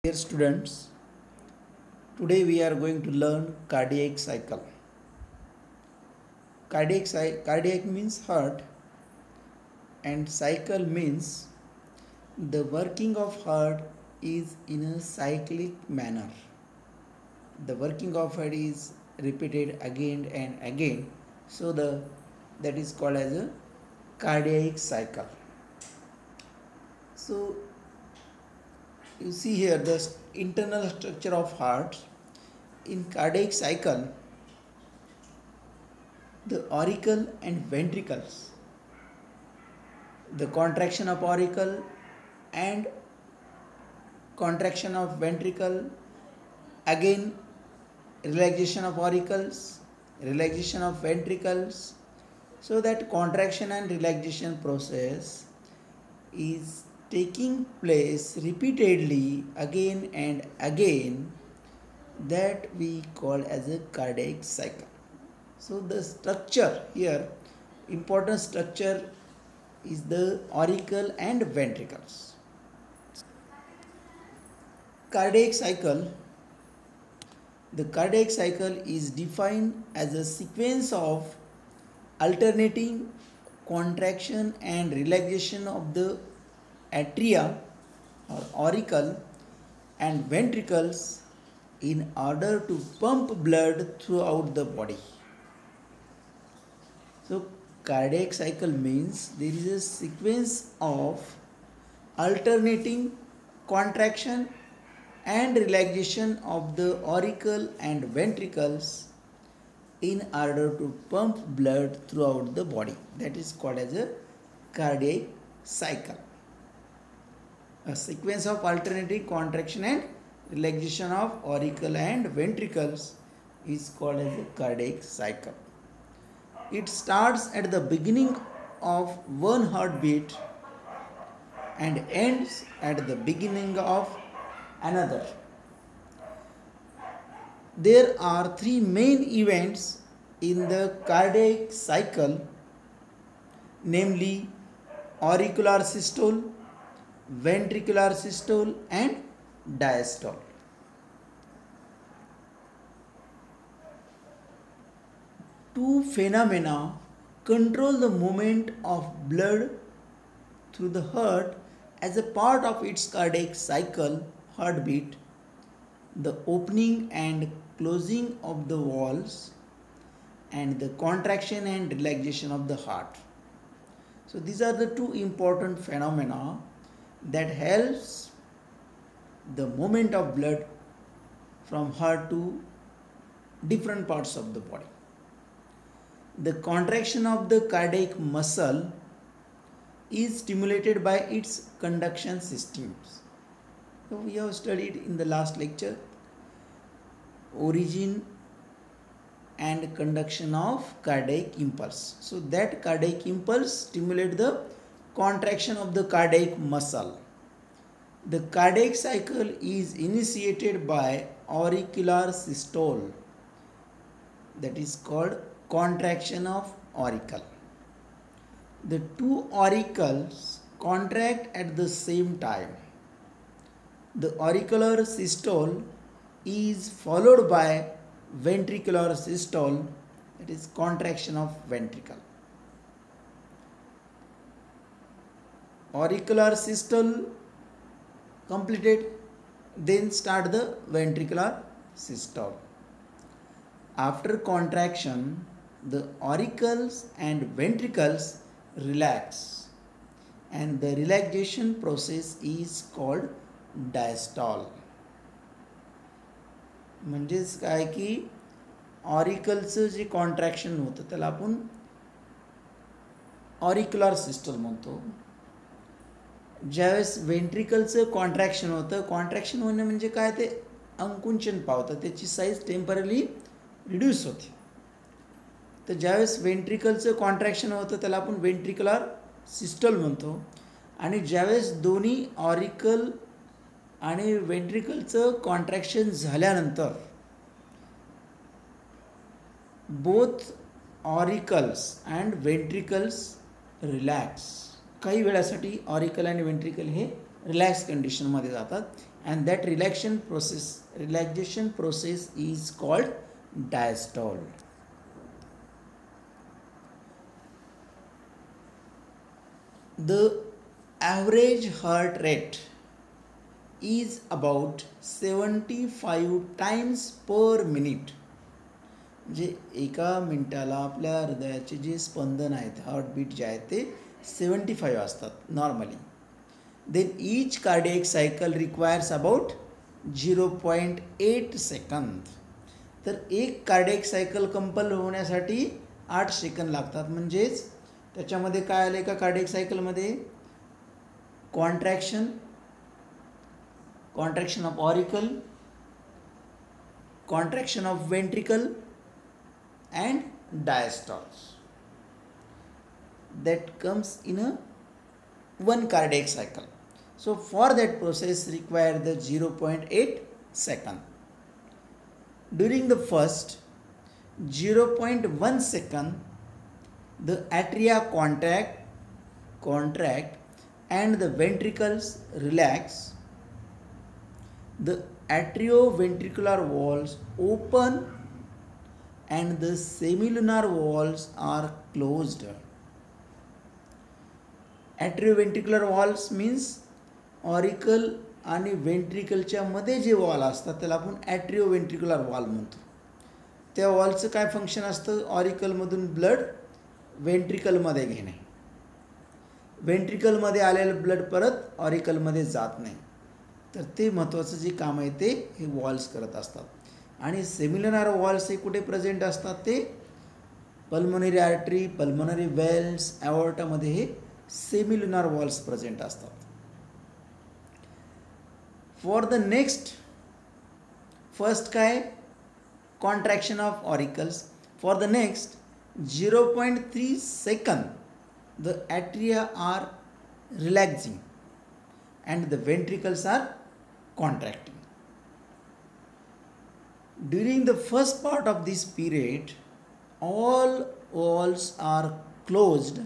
Dear students, today we are going to learn cardiac cycle. Cardiac means heart and cycle means the working of heart is in a cyclic manner. The working of heart is repeated again and again, so that is called as a cardiac cycle. So you see here the internal structure of heart. In cardiac cycle, the auricle and ventricles, the contraction of auricle and contraction of ventricle, again relaxation of auricles, relaxation of ventricles, so that contraction and relaxation process is taking place repeatedly again and again, that we call as a cardiac cycle. So the structure here, important structure is the auricle and ventricles. Cardiac cycle. The cardiac cycle is defined as a sequence of alternating contraction and relaxation of the atria or auricle and ventricles in order to pump blood throughout the body. So cardiac cycle means there is a sequence of alternating contraction and relaxation of the auricle and ventricles in order to pump blood throughout the body. That is called as a cardiac cycle. A sequence of alternating contraction and relaxation of auricle and ventricles is called as a cardiac cycle. It starts at the beginning of one heartbeat and ends at the beginning of another. There are three main events in the cardiac cycle, namely auricular systole, ventricular systole and diastole. Two phenomena control the movement of blood through the heart as a part of its cardiac cycle heartbeat: the opening and closing of the valves and the contraction and relaxation of the heart. So these are the two important phenomena that helps the movement of blood from heart to different parts of the body. The contraction of the cardiac muscle is stimulated by its conduction systems. So we have studied in the last lecture origin and conduction of cardiac impulse. So that cardiac impulse stimulates the contraction of the cardiac muscle. The cardiac cycle is initiated by auricular systole, that is called contraction of auricle. The two auricles contract at the same time. The auricular systole is followed by ventricular systole, that is contraction of ventricle. Auricular systole completed, then start the ventricular systole. After contraction, the auricles and ventricles relax, and the relaxation process is called diastole. म्हणजेच काय की ऑरिकलचं जे contraction होतं त्याला आपण ऑरिक्युलर सिस्टल म्हणतो. ज्यावेळेस वेंट्रिकलचं contraction होतं, contraction होणं म्हणजे काय, ते अंकुंचन पावतं, त्याची साईज टेम्पररी रिड्यूस होते. तर ज्यावेळेस वेंट्रिकलचं कॉन्ट्रॅक्शन होतं त्याला आपण वेंट्रिक्युलर सिस्टल म्हणतो. आणि ज्यावेळेस दोन्ही ऑरिकल आणि वेंट्रिकलचं कॉन्ट्रॅक्शन झाल्यानंतर both auricles and ventricles relax, काही वेळासाठी ऑरिकल आणि वेंट्रिकल हे रिलॅक्स कंडिशनमध्ये जातात and that relaxation process is called diastole. The average heart rate is about 75 times per minute. म्हणजे एका मिनिटाला आपल्या हृदयाचे जे स्पंदन आहेत, हार्टबीट जे आहेत ते 75 असतात normally. Then each cardiac cycle requires about 0.8 second. तर एक कार्डियक सायकल कंपल होण्यासाठी 8 सेकंद लागतात. म्हणजेच त्याच्यामध्ये काय आलं का कार्डियक सायकलमध्ये contraction of auricle, contraction of ventricle and diastoles that comes in a one cardiac cycle. So for that process require the 0.8 second. During the first 0.1 second the atria contract and the ventricles relax. The atrioventricular walls open and the semilunar walls are closed. Atrioventricular walls means auricle आणि वेंट्रिकलच्या मध्ये जे wall असतात त्याला आपण ॲट्रिओवेंट्रिक्युलर wall म्हणतो. त्या वॉलचं काय function असतं, ऑरिकलमधून ब्लड वेंट्रिकलमध्ये घेणे. वेंट्रिकलमध्ये आलेलं ब्लड परत ऑरिकलमध्ये जात नाही. तर ते महत्त्वाचं जे काम आहे ते हे वॉल्स करत असतात. आणि सेमिलुनार वॉल्स हे कुठे प्रेझेंट असतात, ते पल्मोनरी आर्टरी, पल्मोनरी वेल्स, ॲओर्टामध्ये हे सेमिलुनार वॉल्स प्रेझेंट असतात. फॉर द नेक्स्ट फर्स्ट काय contraction of auricles. For the next 0.3 second the atria are relaxing and the ventricles are contracting. During the first part of this period, all walls are closed.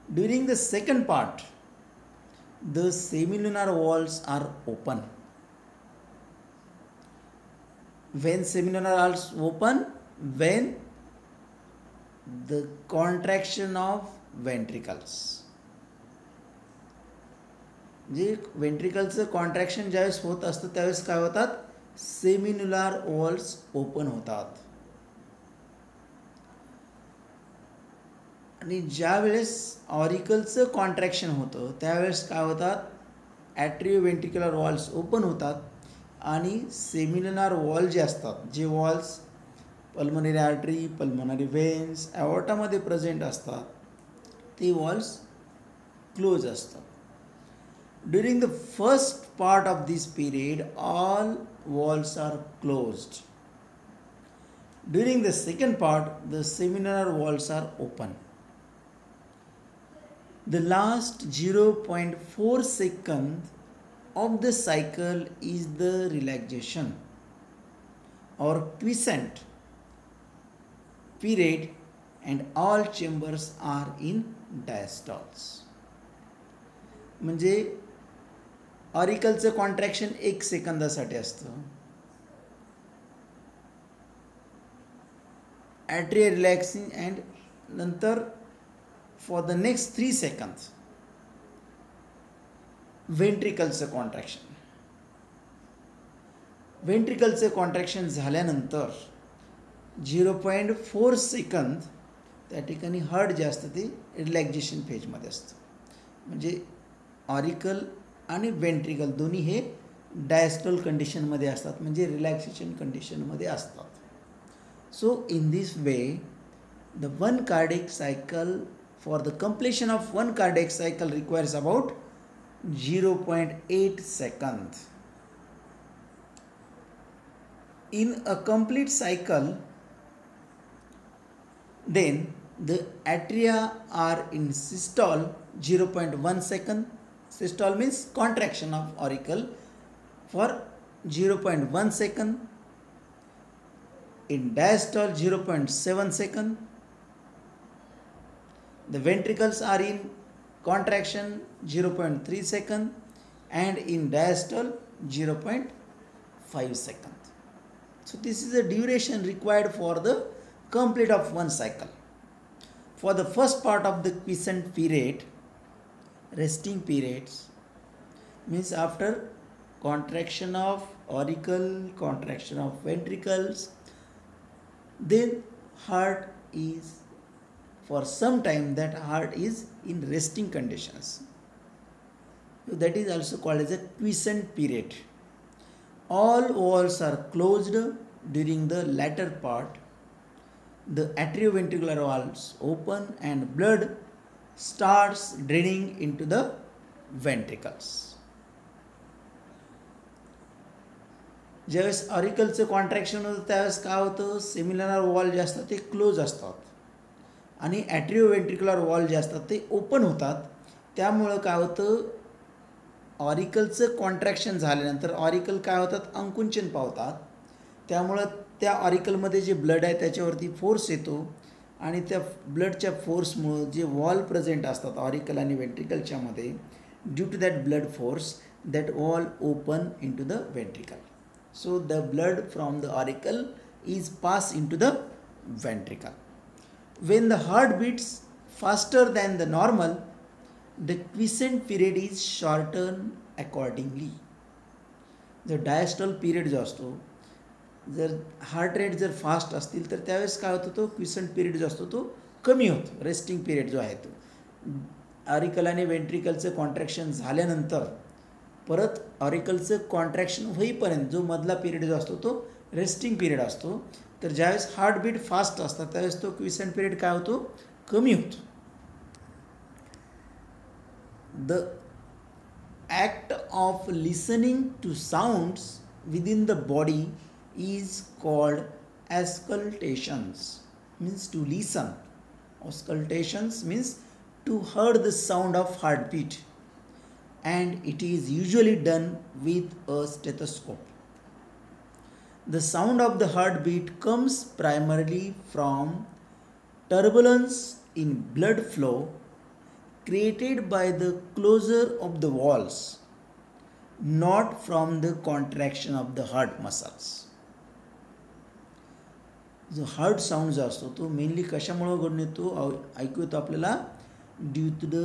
During the second part, the semilunar walls are open. When semilunar walls open, when the contraction of ventricles. जे वेंट्रिकलचं contraction ज्यावेळेस होत असतं त्यावेळेस काय होतात, सेमिन्युलर walls open होतात. आणि ज्यावेळेस ऑरिकलचं कॉन्ट्रॅक्शन होतं त्यावेळेस काय होतात, ॲट्रिओवेंट्रिक्युलर वॉल्स ओपन होतात आणि सेमिन्युलर वॉल जे असतात, जे valves pulmonary artery, pulmonary veins, ॲओर्टामध्ये प्रेझेंट असतात, ते वॉल्स क्लोज असतात. During the first part of this period, all walls are closed. During the second part, the semilunar walls are open. The last 0.4 second of the cycle is the relaxation or quiescent period, and all chambers are in diastoles. म्हणजे ऑरिकलचं contraction 1 सेकंदासाठी असतं, atria relaxing and नंतर for the next 3 second वेंट्रिकलचं contraction. वेंट्रिकलचं contraction झाल्यानंतर 0.4 second त्या ठिकाणी heart जे असतं ते रिलॅक्झेशन फेजमध्ये असतं. म्हणजे ऑरिकल आणि वेंट्रिकल दोन्ही हे डायस्टोल कंडिशनमध्ये असतात, म्हणजे रिलॅक्सेशन कंडिशनमध्ये असतात. So in this way the one cardiac cycle, for the completion of one cardiac cycle requires about 0.8 second. In a complete cycle, then the atria are in systole 0.1 second. Systole means contraction of auricle for 0.1 second. In diastole 0.7 second. The ventricles are in contraction 0.3 second. and in diastole 0.5 seconds. So this is the duration required for the complete of one cycle. For the first part of the quiescent period, resting periods, means after contraction of auricle, contraction of ventricles, then heart is, for some time that heart is in resting conditions. So that is also called as a quiescent period. All valves are closed during the latter part. The atrioventricular valves open and blood starts draining into the ventricles. ज्यावेळेस ऑरिकलचं contraction होतं त्यावेळेस काय होतं, seminal wall जे असतात ते close असतात आणि ॲट्रिओव्हेंट्रिक्युलर वॉल जे असतात ते ओपन होतात. त्यामुळं काय होतं, ऑरिकलचं कॉन्ट्रॅक्शन झाल्यानंतर ऑरिकल काय होतात, अंकुंचन पावतात. त्यामुळं त्या ऑरिकलमध्ये जे ब्लड आहे त्याच्यावरती फोर्स येतो आणि त्या ब्लडच्या फोर्समुळं जे वॉल प्रेझेंट असतात ऑरिकल आणि वेंट्रिकलच्या मध्ये, due to that blood force that wall open into the ventricle. So the blood from the auricle is passed into the ventricle. When the heart beats faster than the normal, the quiescent period is shortened accordingly. The diastole period जो असतो, जर heart rate जर fast असतील तर त्यावेळेस काय होतं, तो क्विसंट पिरियड जो असतो तो कमी होतो. रेस्टिंग पिरियड जो आहे तो ऑरिकल आणि वेंट्रिकलचं कॉन्ट्रॅक्शन झाल्यानंतर परत ऑरिकलचं कॉन्ट्रॅक्शन होईपर्यंत जो मधला पिरियड जो असतो तो रेस्टिंग पिरियड असतो. तर ज्यावेळेस हार्टबीट फास्ट असतात त्यावेळेस तो क्विसंट पिरियड काय होतो, कमी होतो. The act of listening to sounds within the body is called auscultations, means to listen. Auscultations means to hear the sound of heartbeat, and it is usually done with a stethoscope. The sound of the heartbeat comes primarily from turbulence in blood flow created by the closure of the valves, not from the contraction of the heart muscles. जो heart sound जो असतो तो mainly कशामुळे घडून येतो, ऐकू येतो आपल्याला due to the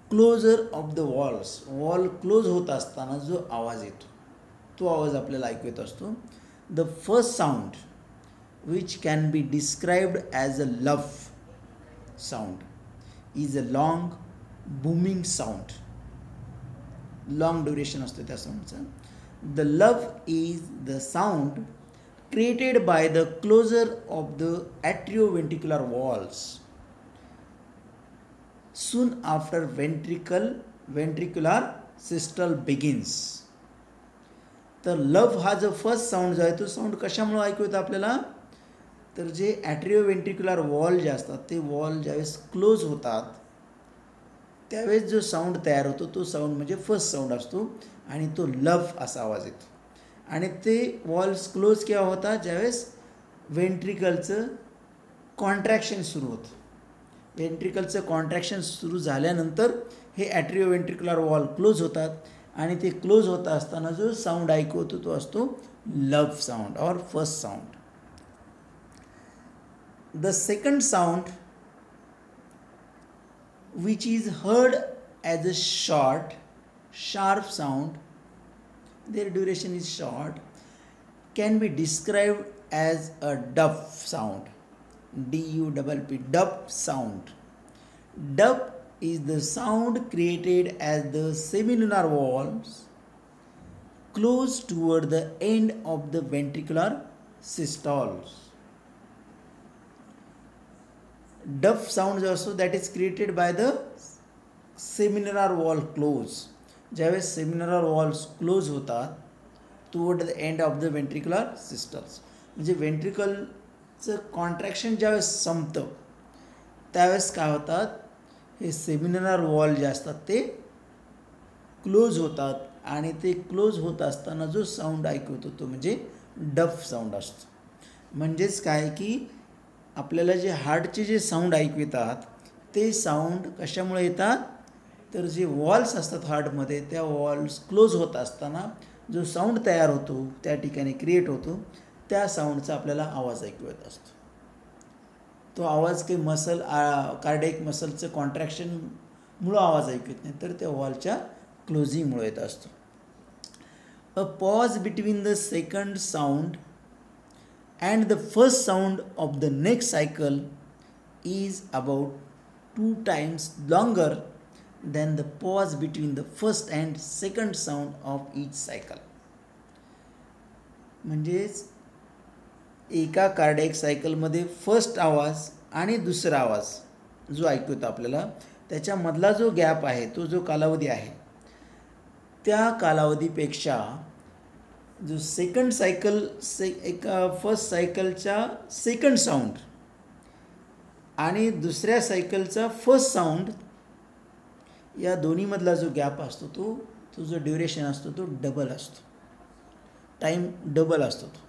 closure of the walls. Wall close होत असताना जो आवाज येतो तो आवाज आपल्याला ऐकू येत असतो. The first sound which can be described as a lub sound is a long booming sound. Long duration असतो त्या साऊंडचा. The lub is the sound created by the closure of the atrioventricular walls soon after ventricular systole begins. तर love हा जो first sound जो आहे तो sound कशामुळे ऐकू येतो आपल्याला, तर जे ॲट्रिओव्हेंट्रिक्युलर वॉल जे असतात ते वॉल ज्यावेळेस क्लोज होतात त्यावेळेस जो साऊंड तयार होतो तो साऊंड म्हणजे फर्स्ट साऊंड असतो आणि तो लव असा आवाज येतो. आणि ते वॉल्स क्लोज केव्हा होतात, ज्यावेळेस वेंट्रिकलचं कॉन्ट्रॅक्शन सुरू होतं. वेंट्रिकलचं कॉन्ट्रॅक्शन सुरू झाल्यानंतर हे ॲट्रिओव्हेंट्रिक्युलर वॉल क्लोज होतात आणि ते क्लोज होत असताना जो साऊंड ऐकू होतो तो असतो लव साऊंड और first sound. The second sound which is heard as a short sharp sound, their duration is short, can be described as a dup sound. D-U-P-P, dup sound. Dup is the sound created as the semilunar valves close toward the end of the ventricular systoles. Dup sound also that is created by the semilunar wall close. ज्यावेळेस semilunar valves close होतात toward the end of the ventricular systoles, म्हणजे वेंट्रिकलचं contraction ज्यावेळेस संपतं त्यावेळेस काय होतात, हे सेमिनरल wall जे असतात ते क्लोज होतात आणि ते क्लोज होत असताना जो साऊंड ऐकू येतो तो म्हणजे डफ साऊंड असतो. म्हणजेच काय की आपल्याला जे हार्टचे जे साऊंड ऐकू येतात ते साऊंड कशामुळे येतात, तर जे वॉल्स असतात हार्टमध्ये त्या वॉल्स क्लोज होत असताना जो साऊंड तयार होतो त्या ठिकाणी क्रिएट होतो त्या साऊंडचा आपल्याला आवाज ऐकू येत असतो. तो आवाज काही मसल कार्डियक मसलचं कॉन्ट्रॅक्शनमुळं आवाज ऐकू येत नाही तर त्या वॉलच्या क्लोजिंगमुळे येत असतो. A pause between the second sound and the first sound of the next cycle is about 2 times longer than the pause between the first and second sound of each cycle. म्हणजेच एका कार्डियक सायकलमध्ये फर्स्ट आवाज आणि दुसरा आवाज जो ऐकू येतो आपल्याला त्याच्यामधला जो गॅप आहे तो जो कालावधी आहे त्या कालावधीपेक्षा जो सेकंड सायकल फर्स्ट सायकलचा सेकंड साऊंड आणि दुसऱ्या सायकलचा फर्स्ट साऊंड या दोन्हीमधला जो गॅप असतो तो जो ड्युरेशन असतो तो डबल असतो, टाईम डबल असतो तो.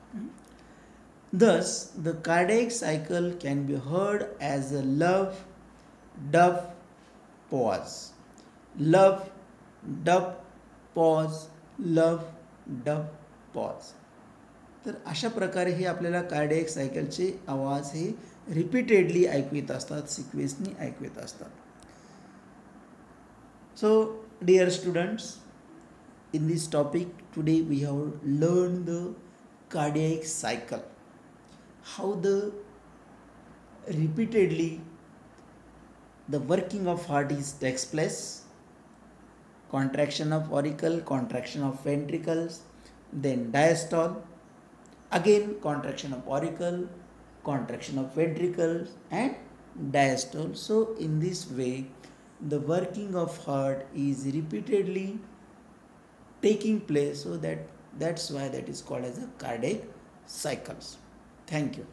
Thus, the cardiac cycle can be heard as a love, dub, pause. Love, dub, pause, love, dub, pause. तर अशा प्रकारे हे आपल्याला कार्डियक सायकलचे आवाज हे रिपीटेडली ऐकू येत असतात, सिक्वेन्सनी ऐकू येत असतात. So, dear students, in this topic today we have learned the cardiac cycle. How the repeatedly the working of heart takes place, contraction of auricle, contraction of ventricles, then diastole, again contraction of auricle, contraction of ventricles and diastole. So in this way the working of heart is repeatedly taking place, so that's why that is called as a cardiac cycles. Thank you.